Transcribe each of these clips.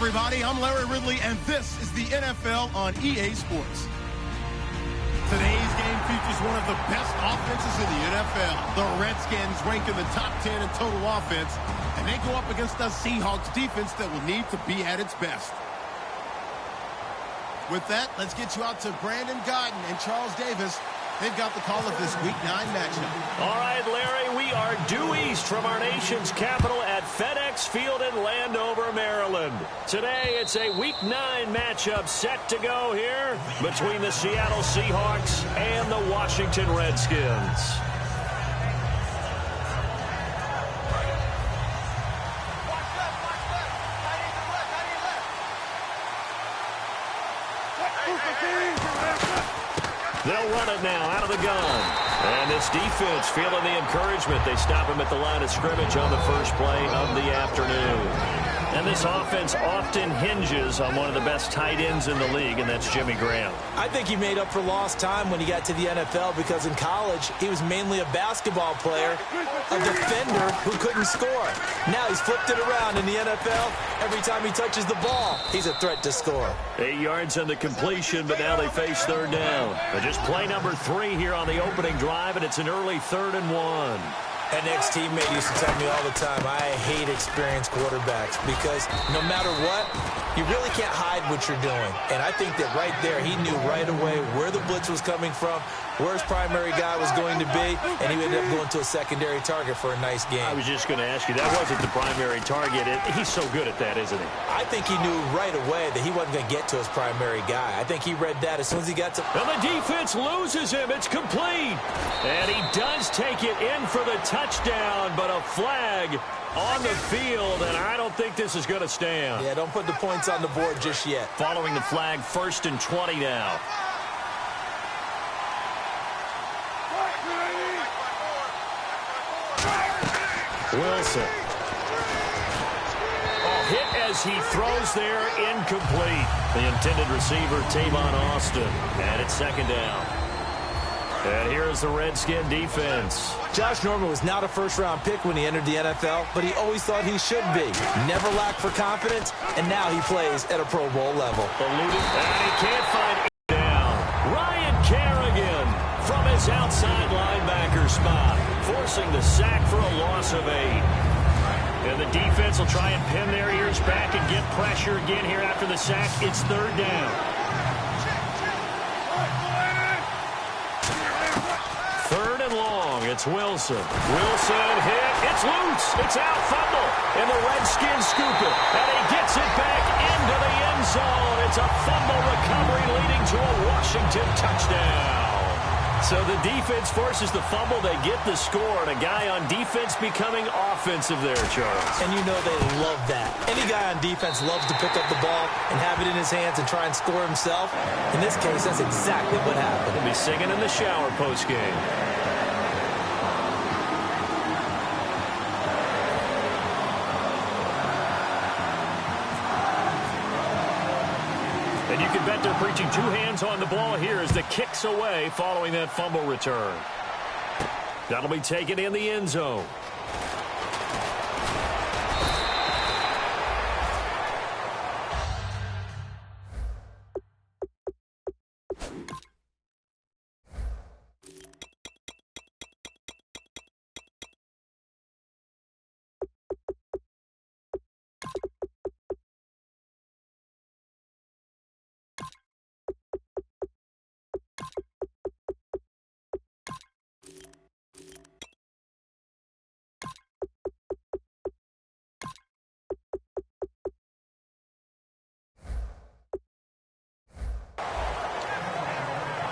everybody. I'm Larry Ridley, and this is the NFL on EA Sports. Today's game features one of the best offenses in the NFL. The Redskins rank in the top 10 in total offense, and they go up against a Seahawks defense that will need to be at its best. With that, let's get you out to Brandon Godden and Charles Davis. They've got the call of this Week 9 matchup. All right, Larry, we are due east from our nation's capital at FedEx Field in Landover, Maryland. Today, it's a Week 9 matchup set to go here between the Seattle Seahawks and the Washington Redskins. They'll run it now out of the gun. And this defense feeling the encouragement. They stop him at the line of scrimmage on the first play of the afternoon. And this offense often hinges on one of the best tight ends in the league, and that's Jimmy Graham. I think he made up for lost time when he got to the NFL because in college, he was mainly a basketball player, a defender who couldn't score. Now he's flipped it around in the NFL. Every time he touches the ball, he's a threat to score. 8 yards on the completion, but now they face third down. But just play number 3 here on the opening drive, and it's an early 3rd and 1. An ex-teammate used to tell me all the time, I hate experienced quarterbacks because no matter what, you really can't hide what you're doing. And I think that right there, he knew right away where the blitz was coming from, where his primary guy was going to be, and he ended up going to a secondary target for a nice game. I was just going to ask you, that wasn't the primary target. He's so good at that, isn't he? I think he knew right away that he wasn't going to get to his primary guy. I think he read that as soon as he got to... And the defense loses him. It's complete. And he does take it in for the touchdown, but a flag on the field, and I don't think this is going to stand. Yeah, don't put the points on the board just yet. Following the flag, 1st and 20 now. Wilson. Hit as he throws there, incomplete. The intended receiver, Tavon Austin. And it's 2nd down. And here's the Redskin defense. Josh Norman was not a first-round pick when he entered the NFL, but he always thought he should be. Never lacked for confidence, and now he plays at a Pro Bowl level. Eluded, and he can't find it down. Ryan Kerrigan from his outside linebacker spot, forcing the sack for a loss of 8. And the defense will try and pin their ears back and get pressure again here after the sack. It's 3rd down. 3rd and long. It's Wilson. Wilson hit. It's loose. It's out. Fumble. And the Redskins scoop it. And he gets it back into the end zone. It's a fumble recovery leading to a Washington touchdown. So the defense forces the fumble. They get the score. And a guy on defense becoming offensive there, Charles. And you know they love that. Any guy on defense loves to pick up the ball and have it in his hands and try and score himself. In this case, that's exactly what happened. He'll be singing in the shower postgame. And you can bet they're preaching 2 hands on the ball here as the kick's away following that fumble return. That'll be taken in the end zone.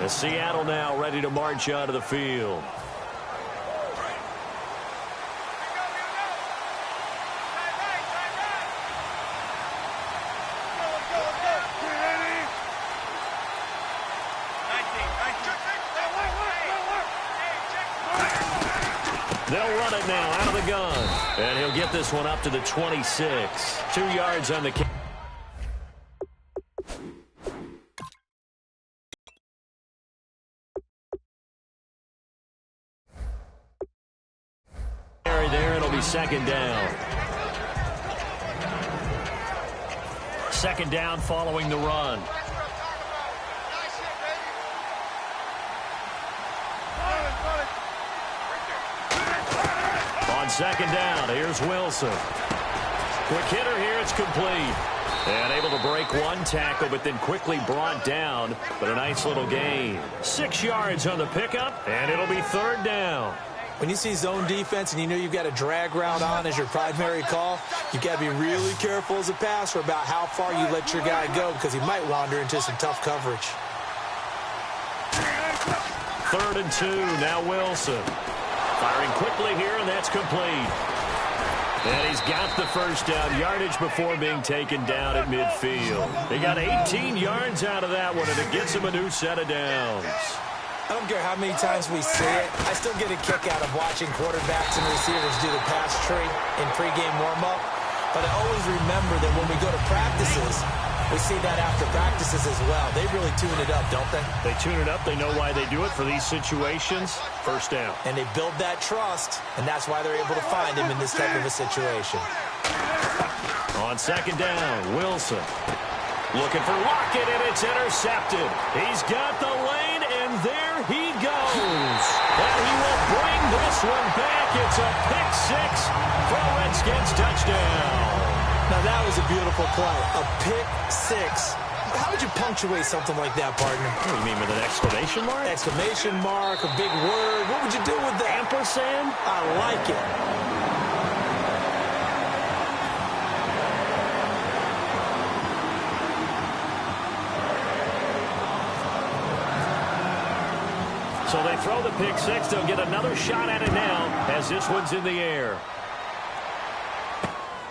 Seattle now ready to march onto the field. They'll run it now out of the gun. And he'll get this one up to the 26. 2 yards on the kick. There, it'll be 2nd down. second down following the run. On second down, here's Wilson. Quick hitter here, it's complete. And able to break one tackle, but then quickly brought down. But a nice little gain. 6 yards on the pickup, and it'll be third down. When you see zone defense and you know you've got a drag route on as your primary call, you've got to be really careful as a passer about how far you let your guy go because he might wander into some tough coverage. 3rd and 2, now Wilson. Firing quickly here, and that's complete. And he's got the first down yardage before being taken down at midfield. He got 18 yards out of that one, and it gets him a new set of downs. I don't care how many times we see it. I still get a kick out of watching quarterbacks and receivers do the pass tree in pregame warm-up. But I always remember that when we go to practices, we see that after practices as well. They really tune it up, don't they? They tune it up. They know why they do it for these situations. First down. And they build that trust, and that's why they're able to find him in this type of a situation. On second down, Wilson. Looking for Lockett, and it's intercepted. He's got the lane, and there he goes. And he will bring this one back. It's a pick six for a Redskins touchdown. Now, that was a beautiful play. A pick six. How would you punctuate something like that, partner? What do you mean, with an exclamation mark? Exclamation mark, a big word. What would you do with that? Ampersand? I like it. So they throw the pick six. They'll get another shot at it now as this one's in the air.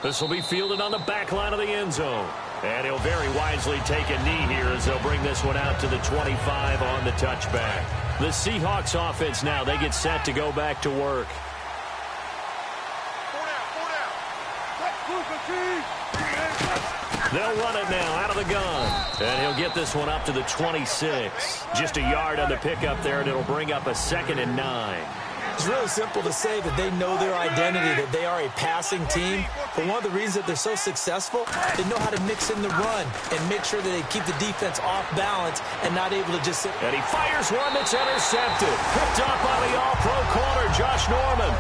This will be fielded on the back line of the end zone. And he'll very wisely take a knee here as they'll bring this one out to the 25 on the touchback. The Seahawks offense now, they get set to go back to work. They'll run it now out of the gun. And he'll get this one up to the 26. Just a yard on the pickup there, and it'll bring up a 2nd and 9. It's really simple to say that they know their identity, that they are a passing team. But one of the reasons that they're so successful, they know how to mix in the run and make sure that they keep the defense off balance and not able to just sit. And he fires one that's intercepted. Picked up by the all-pro corner, Josh Norman.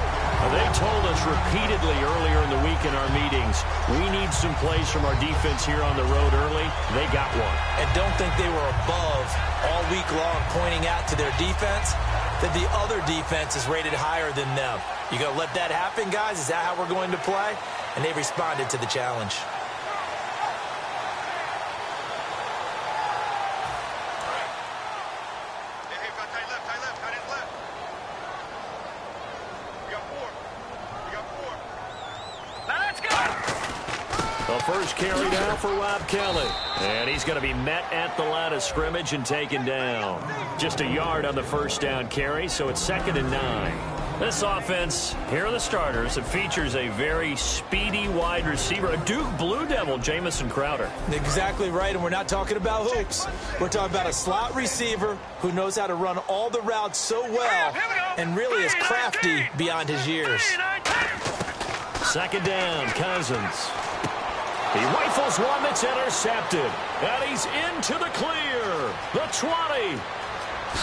They told us repeatedly earlier in the week in our meetings, we need some plays from our defense here on the road early. They got one. And don't think they were above all week long pointing out to their defense that the other defense is rated higher than them. You going to let that happen, guys? Is that how we're going to play? And they responded to the challenge. First carry down for Rob Kelly. And he's going to be met at the line of scrimmage and taken down. Just a yard on the first down carry, so it's 2nd and 9. This offense, here are the starters. It features a very speedy wide receiver, a Duke Blue Devil, Jamison Crowder. Exactly right, and we're not talking about hoops. We're talking about a slot receiver who knows how to run all the routes so well and really is crafty beyond his years. 2nd down, Cousins. He rifles one that's intercepted. And he's into the clear. The 20.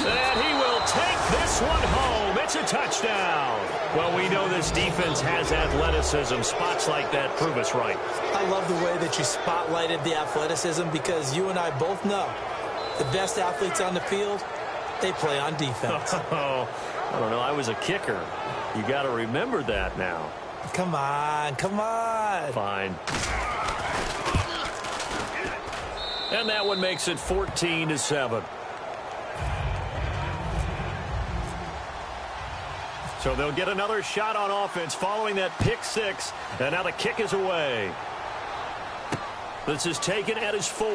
And he will take this one home. It's a touchdown. Well, we know this defense has athleticism. Spots like that prove us right. I love the way that you spotlighted the athleticism because you and I both know the best athletes on the field, they play on defense. Oh, I don't know. I was a kicker. You got to remember that now. Come on, come on. Fine. And that one makes it 14-7. So they'll get another shot on offense following that pick six. And now the kick is away. This is taken at his 4.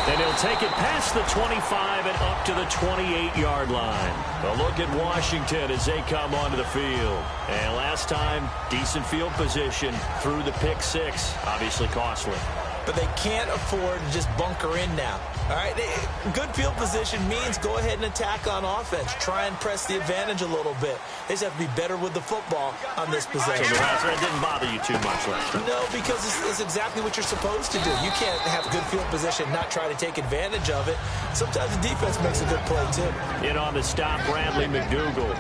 And he'll take it past the 25 and up to the 28-yard line. A look at Washington as they come onto the field. And last time, decent field position through the pick six. Obviously costly. but they can't afford to just bunker in now. All right, good field position means go ahead and attack on offense. Try and press the advantage a little bit. They just have to be better with the football on this possession. So that didn't bother you too much last time? No, because it's exactly what you're supposed to do. You can't have good field position, not try to take advantage of it. Sometimes the defense makes a good play, too. In on the stop, Bradley McDougal.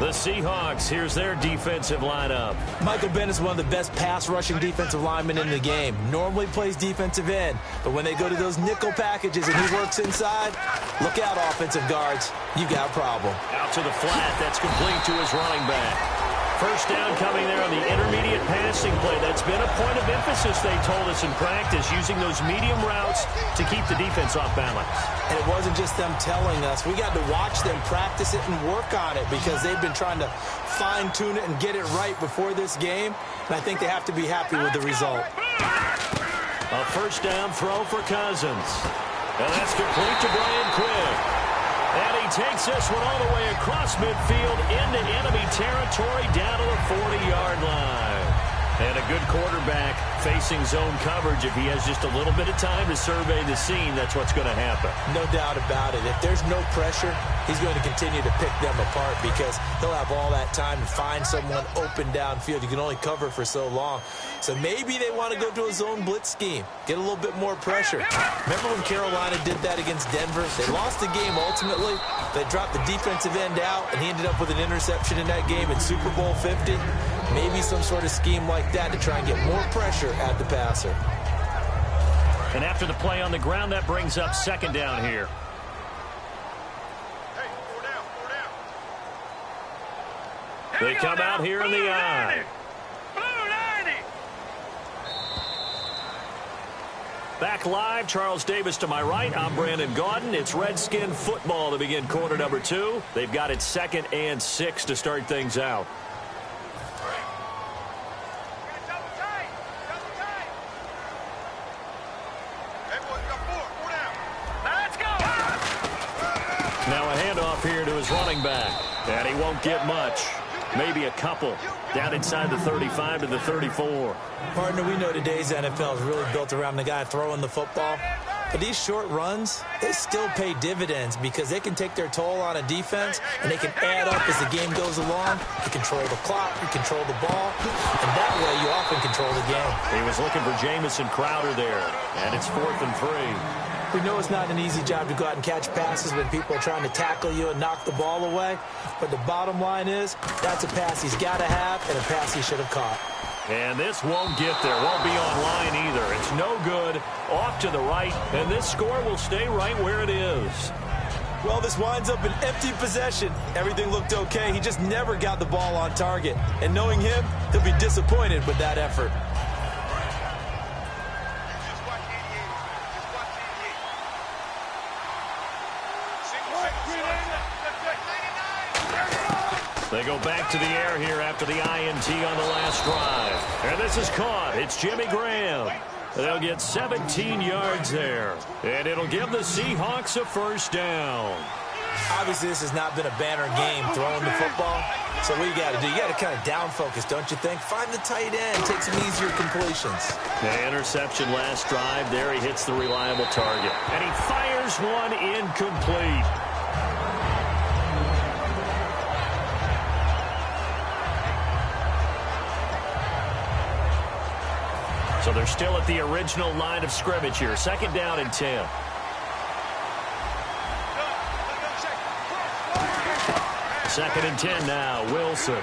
The Seahawks, here's their defensive lineup. Michael Bennett's one of the best pass-rushing defensive linemen in the game. Normally plays defensive end, but when they go to those nickel packages and he works inside, look out, offensive guards. You got a problem. Out to the flat. That's complete to his running back. First down coming there on the intermediate passing play. That's been a point of emphasis, they told us in practice, using those medium routes to keep the defense off balance. And it wasn't just them telling us. We got to watch them practice it and work on it because they've been trying to fine-tune it and get it right before this game. And I think they have to be happy with the result. A first down throw for Cousins. And that's complete to Brian Quick. And he takes this one all the way across midfield into enemy territory down to the 40-yard line. And a good quarterback facing zone coverage. If he has just a little bit of time to survey the scene, that's what's going to happen. No doubt about it. If there's no pressure, he's going to continue to pick them apart because he'll have all that time to find someone open downfield. You can only cover for so long. So maybe they want to go to a zone blitz scheme, get a little bit more pressure. Remember when Carolina did that against Denver? They lost the game ultimately. They dropped the defensive end out, and he ended up with an interception in that game in Super Bowl 50. Maybe some sort of scheme like that to try and get more pressure at the passer. And after the play on the ground, that brings up second down here. They come out here in the eye. Back live, Charles Davis to my right. I'm Brandon Gaudin. It's Redskin football to begin quarter number 2. They've got it 2nd and 6 to start things out. Now a handoff here to his running back. And he won't get much. Maybe a couple. Down inside the 35 to the 34. Partner, we know today's NFL is really built around the guy throwing the football. But these short runs, they still pay dividends because they can take their toll on a defense and they can add up as the game goes along. You control the clock, you control the ball, and that way you often control the game. He was looking for Jamison Crowder there, and it's 4th and 3. We know it's not an easy job to go out and catch passes when people are trying to tackle you and knock the ball away. But the bottom line is that's a pass he's got to have and a pass he should have caught. And this won't get there. Won't be on line either. It's no good. Off to the right. And this score will stay right where it is. Well, this winds up an empty possession. Everything looked okay. He just never got the ball on target. And knowing him, he'll be disappointed with that effort. They go back to the air here after the INT on the last drive. And this is caught. It's Jimmy Graham. They'll get 17 yards there. And it'll give the Seahawks a first down. Obviously, this has not been a banner game throwing the football. So what you got to do, you got to kind of down focus, don't you think? Find the tight end, take some easier completions. The interception last drive. There he hits the reliable target. And he fires one incomplete. So they're still at the original line of scrimmage here. 2nd down and 10. Second and 10 now. Wilson.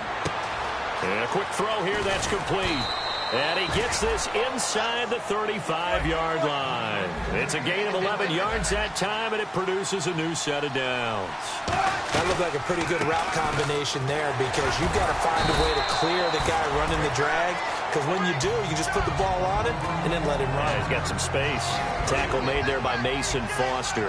And a quick throw here. That's complete. And he gets this inside the 35-yard line. It's a gain of 11 yards that time, and it produces a new set of downs. That looked like a pretty good route combination there because you've got to find a way to clear the guy running the drag. Because when you do, you just put the ball on it and then let him run. Yeah, he's got some space. Tackle made there by Mason Foster.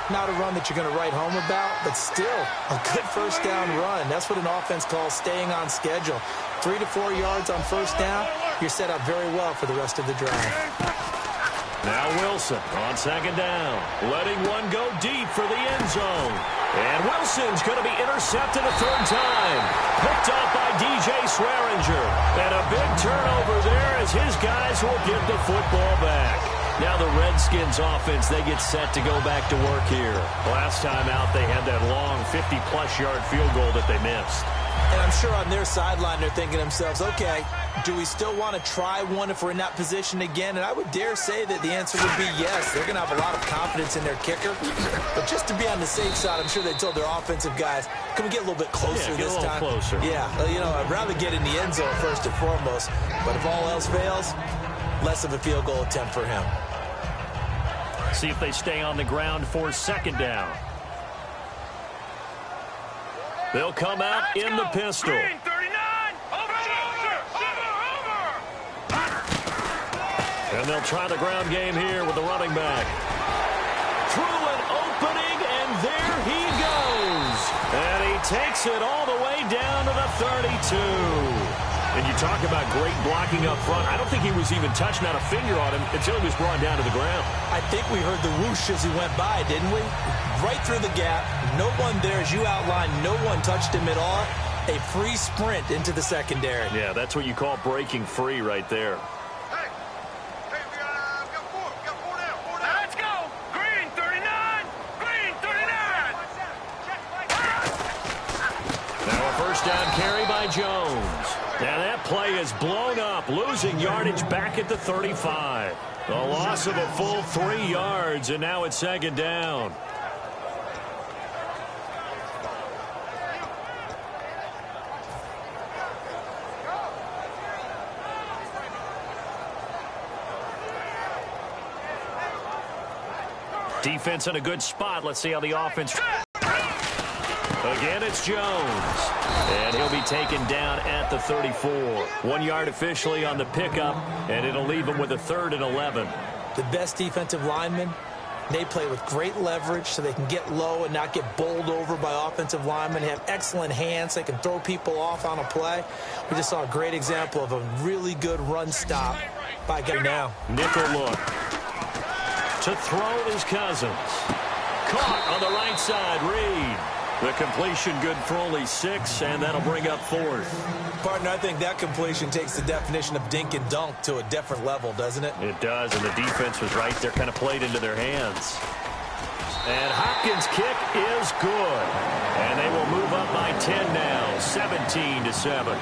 Not a run that you're going to write home about, but still a good first down run. That's what an offense calls staying on schedule. 3 to 4 yards on first down, you're set up very well for the rest of the drive. Now Wilson on 2nd down, letting one go deep for the end zone. And Wilson's going to be intercepted a third time. Picked up by DJ Swearinger. And a big turnover there as his guys will give the football back. Now the Redskins offense, they get set to go back to work here. Last time out, they had that long 50-plus yard field goal that they missed. And I'm sure on their sideline they're thinking to themselves, okay, do we still want to try one if we're in that position again? And I would dare say that the answer would be yes. They're going to have a lot of confidence in their kicker. But just to be on the safe side, I'm sure they told their offensive guys, can we get a little bit closer this time? Closer. Yeah, I'd rather get in the end zone first and foremost. But if all else fails, less of a field goal attempt for him. See if they stay on the ground for second down. They'll come out in the pistol. Green, 39. Over. And they'll try the ground game here with the running back. Through an opening, and there he goes. And he takes it all the way down to the 32. And you talk about great blocking up front. I don't think he was even touched, not a finger on him, until he was brought down to the ground. I think we heard the whoosh as he went by, didn't we? Right through the gap. No one there, as you outlined. No one touched him at all. A free sprint into the secondary. Yeah, that's what you call breaking free right there. Hey, we got four down. Let's go. Green, 39. Green, 39. Now a first down carry by Jones. Now that play is blown up, losing yardage back at the 35. A loss of a full 3 yards, and now it's second down. Defense in a good spot. Let's see how the offense... Again, it's Jones. And he'll be taken down at the 34. 1 yard officially on the pickup, and it'll leave him with a 3rd and 11. The best defensive linemen, they play with great leverage so they can get low and not get bowled over by offensive linemen. They have excellent hands. They can throw people off on a play. We just saw a great example of a really good run stop by guy now. Nickel look. To throw is Cousins. Caught on the right side, Reed. The completion good for only 6, and that'll bring up 4th. Partner, I think that completion takes the definition of dink and dunk to a different level, doesn't it? It does, and the defense was right there, kind of played into their hands. And Hopkins' kick is good. And they will move up by 10 now, 17-7.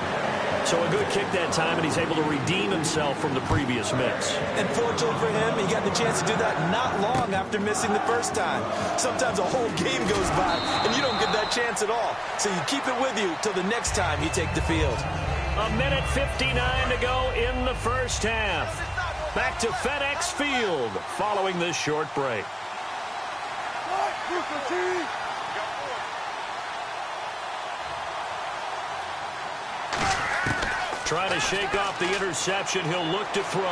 So a good kick that time, and he's able to redeem himself from the previous miss. And fortunately for him, he got the chance to do that not long after missing the first time. Sometimes a whole game goes by, and you don't get that chance at all. So you keep it with you till the next time you take the field. 1:59 to go in the first half. Back to FedEx Field following this short break. Trying to shake off the interception. He'll look to throw.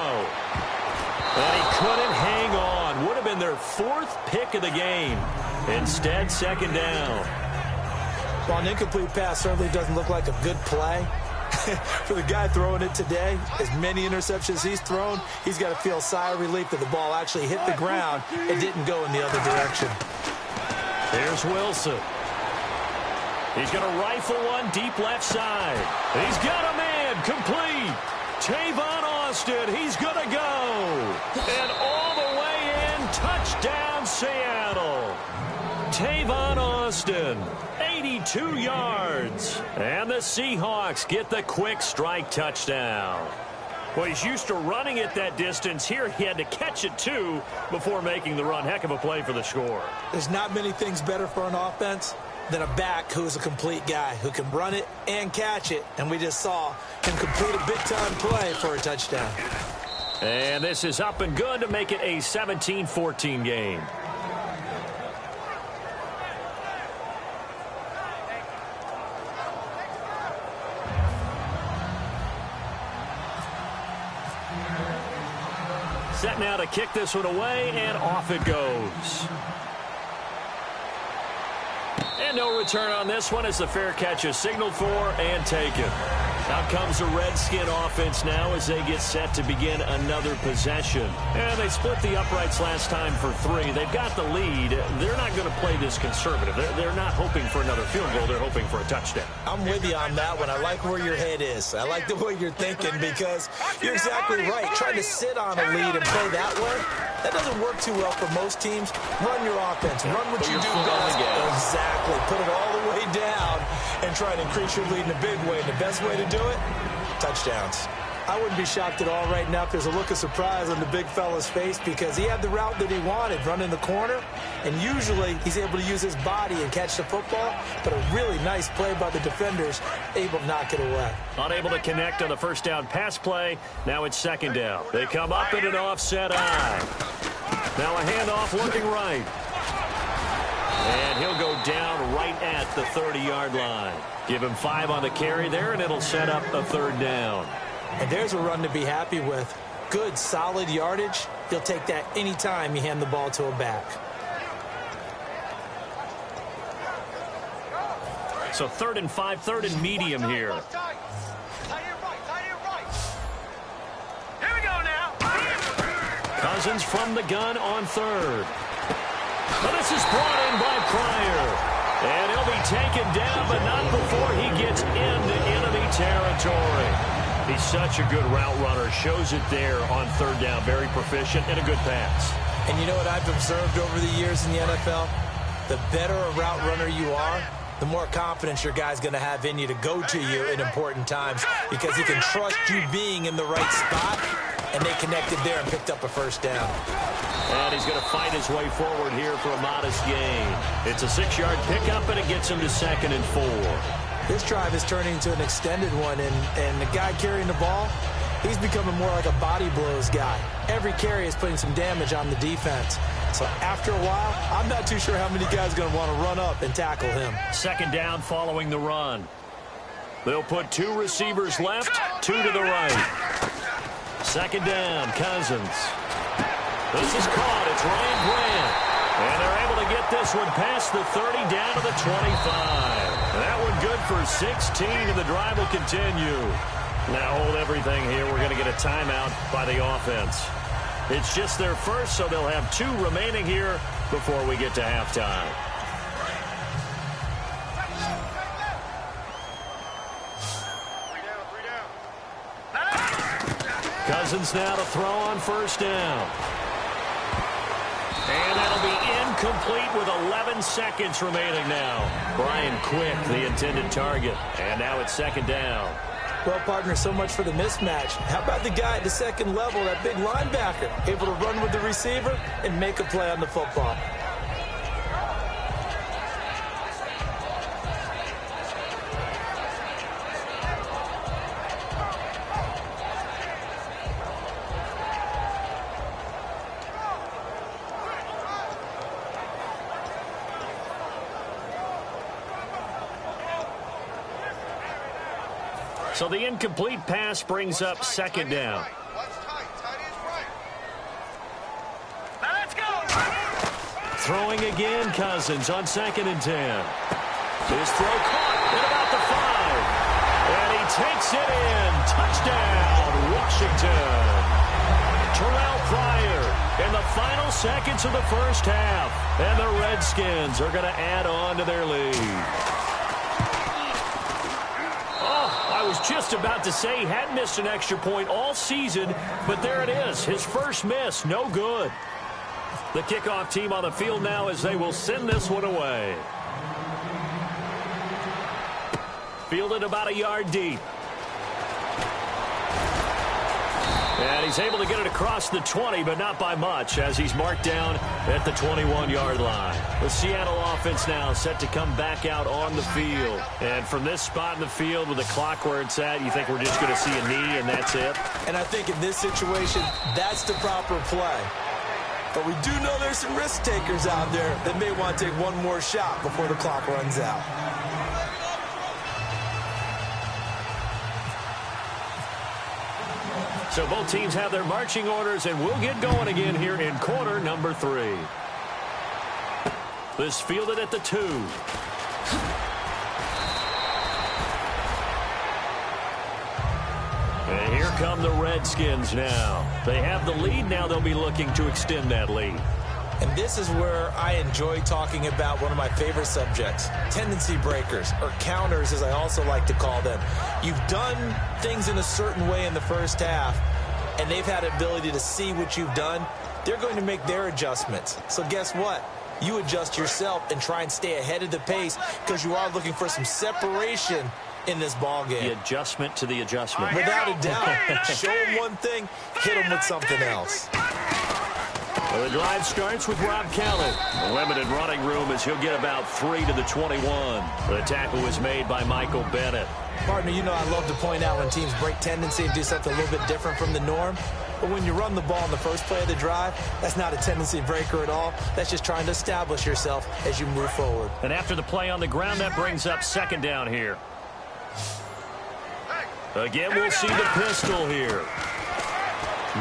And he couldn't hang on. Would have been their 4th pick of the game. Instead, second down. Well, an incomplete pass certainly doesn't look like a good play. For the guy throwing it today, as many interceptions he's thrown, he's got to feel a sigh of relief that the ball actually hit the ground and didn't go in the other direction. Here's Wilson. He's going to rifle one deep left side. He's got a man complete. Tavon Austin, he's going to go. And all the way in, touchdown Seattle. Tavon Austin, 82 yards. And the Seahawks get the quick strike touchdown. Well, he's used to running it that distance. Here he had to catch it, too, before making the run. Heck of a play for the score. There's not many things better for an offense than a back who is a complete guy who can run it and catch it. And we just saw him complete a big-time play for a touchdown. And this is up and good to make it a 17-14 game. Set now to kick this one away, and off it goes. And no return on this one as the fair catch is signaled for and taken. Out comes the Redskin offense now as they get set to begin another possession. And they split the uprights last time for 3. They've got the lead. They're not going to play this conservative. They're not hoping for another field goal. They're hoping for a touchdown. I'm with you on that one. I like where your head is. I like the way you're thinking because you're exactly right. Trying to sit on a lead and play that way, that doesn't work too well for most teams. Run your offense. Run what you do best. Exactly. Put it all the way down and try to increase your lead in a big way. And the best way to do it, touchdowns. I wouldn't be shocked at all right now if there's a look of surprise on the big fella's face because he had the route that he wanted, running the corner, and usually he's able to use his body and catch the football, but a really nice play by the defenders, able to knock it away. Unable to connect on the first down pass play. Now it's second down. They come up in an offset eye. Now a handoff looking right. And he'll go down right at the 30-yard line. Give him 5 on the carry there, and it'll set up a third down. And there's a run to be happy with. Good, solid yardage. You'll take that any time you hand the ball to a back. So 3rd and 5, 3rd and medium here. Here we go now. Cousins from the gun on 3rd. But this is brought in by Pryor. And he'll be taken down, but not before he gets into enemy territory. He's such a good route runner. Shows it there on 3rd down. Very proficient and a good pass. And you know what I've observed over the years in the NFL? The better a route runner you are, the more confidence your guy's going to have in you to go to you in important times because he can trust you being in the right spot, and they connected there and picked up a first down. And he's going to fight his way forward here for a modest gain. It's a 6-yard pickup, and it gets him to 2nd and 4. This drive is turning into an extended one, and the guy carrying the ball, he's becoming more like a body blows guy. Every carry is putting some damage on the defense. So after a while, I'm not too sure how many guys are going to want to run up and tackle him. 2nd down following the run. They'll put 2 receivers left, 2 to the right. 2nd down, Cousins. This is caught. It's Ryan Grant. And they're able to get this one past the 30 down to the 25. That one good for 16, and the drive will continue. Now hold everything here. We're going to get a timeout by the offense. It's just their first, so they'll have 2 remaining here before we get to halftime. Cousins now to throw on 1st down. And that'll be incomplete with 11 seconds remaining now. Brian Quick, the intended target. And now it's 2nd down. Well, partner, so much for the mismatch. How about the guy at the 2nd level, that big linebacker, able to run with the receiver and make a play on the football? So the incomplete pass brings up 2nd down. Let's go. Throwing again, Cousins on 2nd and 10. His throw caught at about the 5. And he takes it in. Touchdown, Washington. Terrell Pryor in the final seconds of the first half. And the Redskins are going to add on to their lead. I was just about to say he hadn't missed an extra point all season, but there it is. His first miss, no good. The kickoff team on the field now as they will send this one away. Fielded about a yard deep. And he's able to get it across the 20, but not by much, as he's marked down at the 21-yard line. The Seattle offense now set to come back out on the field. And from this spot in the field with the clock where it's at, you think we're just going to see a knee and that's it? And I think in this situation, that's the proper play. But we do know there's some risk takers out there that may want to take one more shot before the clock runs out. So both teams have their marching orders, and we'll get going again here in quarter number 3. This fielded at the 2. come the Redskins now. They have the lead. Now they'll be looking to extend that lead. And this is where I enjoy talking about one of my favorite subjects, tendency breakers, or counters as I also like to call them. You've done things in a certain way in the first half, and they've had the ability to see what you've done. They're going to make their adjustments. So guess what? You adjust yourself and try and stay ahead of the pace because you are looking for some separation in this ball game. The adjustment to the adjustment. Without a doubt. Show them one thing, hit them with something else. Well, the drive starts with Rob Kelly. A limited running room as he'll get about 3 to the 21. The tackle was made by Michael Bennett. Partner, you know I love to point out when teams break tendency and do something a little bit different from the norm. But when you run the ball in the first play of the drive, that's not a tendency breaker at all. That's just trying to establish yourself as you move forward. And after the play on the ground, that brings up second down here. Again, we'll see the pistol here.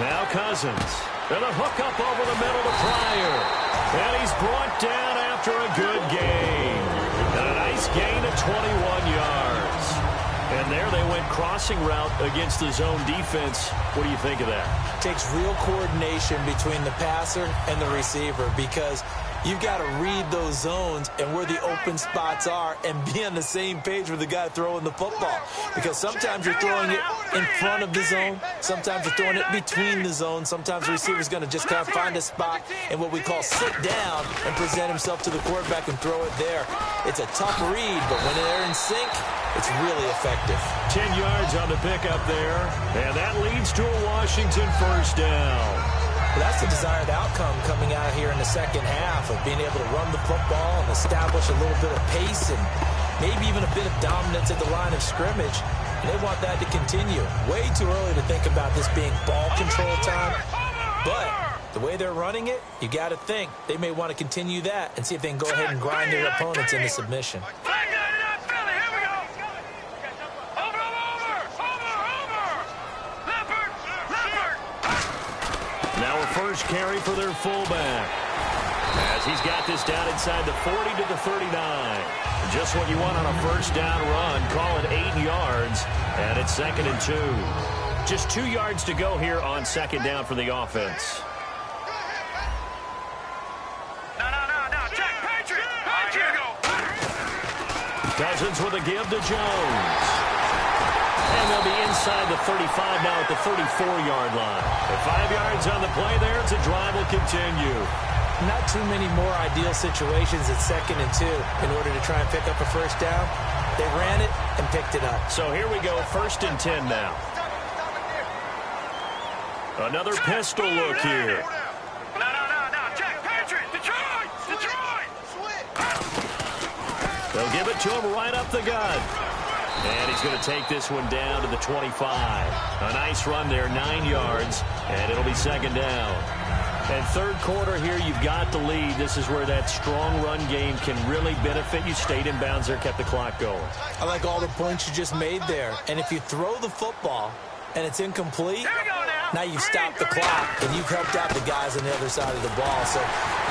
Now Cousins. And a hook up over the middle to Pryor. And he's brought down after a good gain. And a nice gain of 21 yards. And there they went crossing route against the zone defense. What do you think of that? Takes real coordination between the passer and the receiver because you've got to read those zones and where the open spots are and be on the same page with the guy throwing the football. Because sometimes you're throwing it in front of the zone. Sometimes you're throwing it between the zones. Sometimes the receiver's going to just kind of find a spot and what we call sit down and present himself to the quarterback and throw it there. It's a tough read, but when they're in sync, it's really effective. 10 yards on the pickup there. And that leads to a Washington first down. Well, that's the desired outcome coming out here in the second half of being able to run the football and establish a little bit of pace and maybe even a bit of dominance at the line of scrimmage. And they want that to continue. Way too early to think about this being ball control time. But the way they're running it, you got to think they may want to continue that and see if they can go ahead and grind their opponents into submission. Now a first carry for their fullback. As he's got this down inside the 40 to the 39. Just what you want on a first down run. Call it 8 yards. And it's 2nd and 2. Just 2 yards to go here on second down for the offense. No. Check. Patriot. Cousins with a give to Jones. And they'll be inside the 35 now at the 34-yard line. At 5 yards on the play there, the drive will continue. Not too many more ideal situations at 2nd and 2 in order to try and pick up a first down. They ran it and picked it up. So here we go, 1st and 10 now. Another pistol look here. No. Check. Patriot. Detroit. They'll give it to him right up the gut. And he's going to take this one down to the 25. A nice run there, 9 yards, and it'll be second down. And third quarter here, you've got the lead. This is where that strong run game can really benefit you. Stayed in bounds there, kept the clock going. I like all the points you just made there. And if you throw the football and it's incomplete, now you've stopped the clock and you've helped out the guys on the other side of the ball. So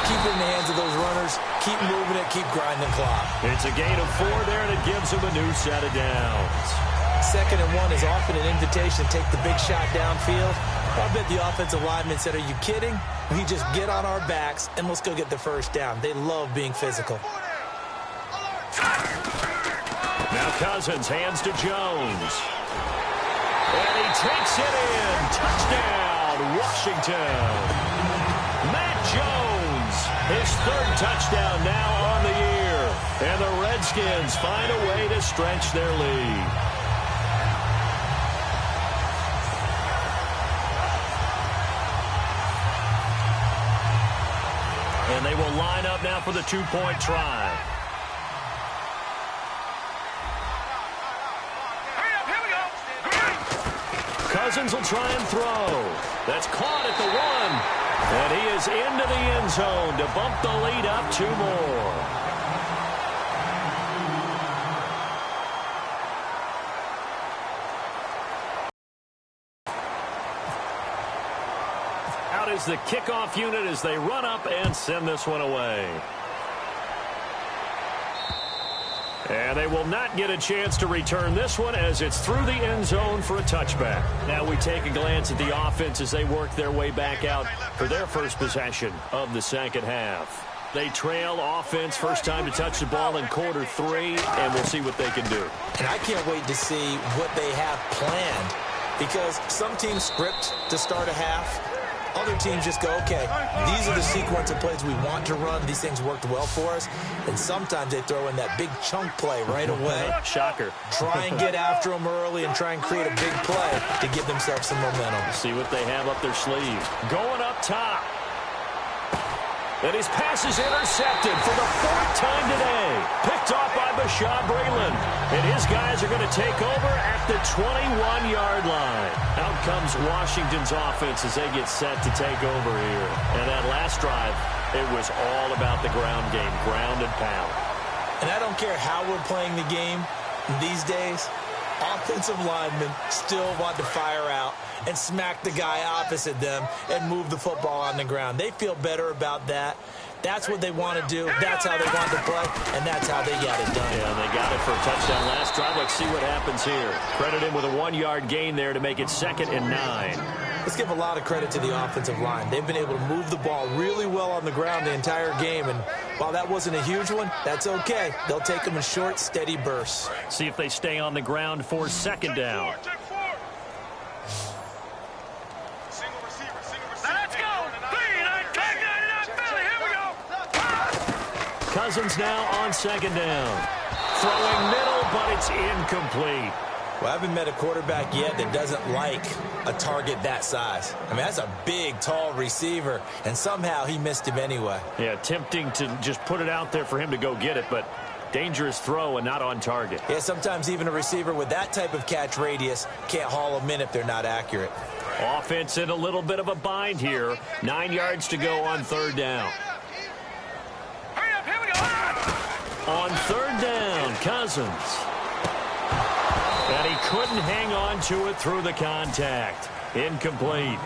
keep it in the hands of those runners. Keep moving it. Keep grinding clock. It's a gain of 4 there, and it gives them a new set of downs. 2nd and 1 is often an invitation to take the big shot downfield. I bet the offensive lineman said, are you kidding? We just get on our backs and let's go get the first down. They love being physical. Now Cousins hands to Jones. And he takes it in. Touchdown, Washington. Matt Jones, his 3rd touchdown now on the year. And the Redskins find a way to stretch their lead. And they will line up now for the 2-point try. Cousins will try and throw. That's caught at the 1. And he is into the end zone to bump the lead up 2 more. Out is the kickoff unit as they run up and send this one away. And they will not get a chance to return this one as it's through the end zone for a touchback. Now we take a glance at the offense as they work their way back out for their first possession of the second half. They trail offense, first time to touch the ball in quarter 3, and we'll see what they can do. And I can't wait to see what they have planned, because some teams script to start a half. Other teams just go, okay, these are the sequence of plays we want to run. These things worked well for us. And sometimes they throw in that big chunk play right away. Shocker. Try and get after them early and try and create a big play to give themselves some momentum. See what they have up their sleeve. Going up top. And his pass is intercepted for the 4th time today. Picked off by Bashaud Breeland. And his guys are going to take over at the 21-yard line. Out comes Washington's offense as they get set to take over here. And that last drive, it was all about the ground game, ground and pound. And I don't care how we're playing the game these days, offensive linemen still want to fire out and smack the guy opposite them and move the football on the ground. They feel better about that. That's what they want to do. That's how they want to play, and that's how they got it done. Yeah, they got it for a touchdown last drive. Let's see what happens here. Credit him with a 1-yard gain there to make it 2nd and 9. Let's give a lot of credit to the offensive line. They've been able to move the ball really well on the ground the entire game, and while that wasn't a huge one, that's okay. They'll take them in short, steady bursts. See if they stay on the ground for 2nd down. Cousins now on 2nd down. Throwing middle, but it's incomplete. Well, I haven't met a quarterback yet that doesn't like a target that size. I mean, that's a big, tall receiver, and somehow he missed him anyway. Yeah, tempting to just put it out there for him to go get it, but dangerous throw and not on target. Yeah, sometimes even a receiver with that type of catch radius can't haul them in if they're not accurate. Offense in a little bit of a bind here. 9 yards to go on 3rd down. On 3rd down, Cousins. And he couldn't hang on to it through the contact. Incomplete.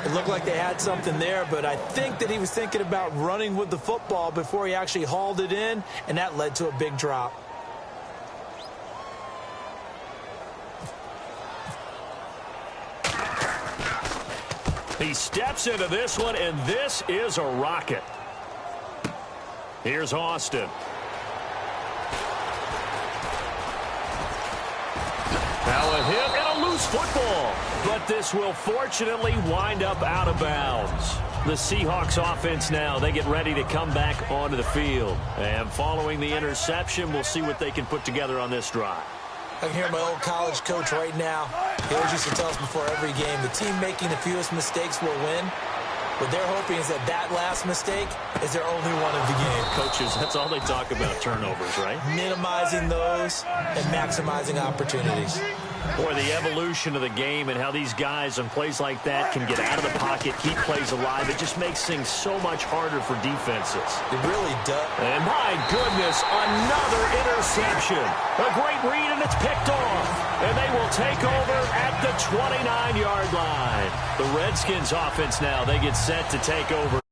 It looked like they had something there, but I think that he was thinking about running with the football before he actually hauled it in, and that led to a big drop. He steps into this one, and this is a rocket. Here's Austin. Now a hit and a loose football. But this will fortunately wind up out of bounds. The Seahawks offense now, they get ready to come back onto the field. And following the interception, we'll see what they can put together on this drive. I can hear my old college coach right now. He always used to tell us before every game, the team making the fewest mistakes will win. What they're hoping is that last mistake is their only one of the game. Coaches, that's all they talk about, turnovers, right? Minimizing those and maximizing opportunities. Boy, the evolution of the game and how these guys on plays like that can get out of the pocket, keep plays alive, it just makes things so much harder for defenses. It really does. And my goodness, another interception. A great read, and it's picked off. And they will take over at the 29-yard line. The Redskins offense now, they get set to take over.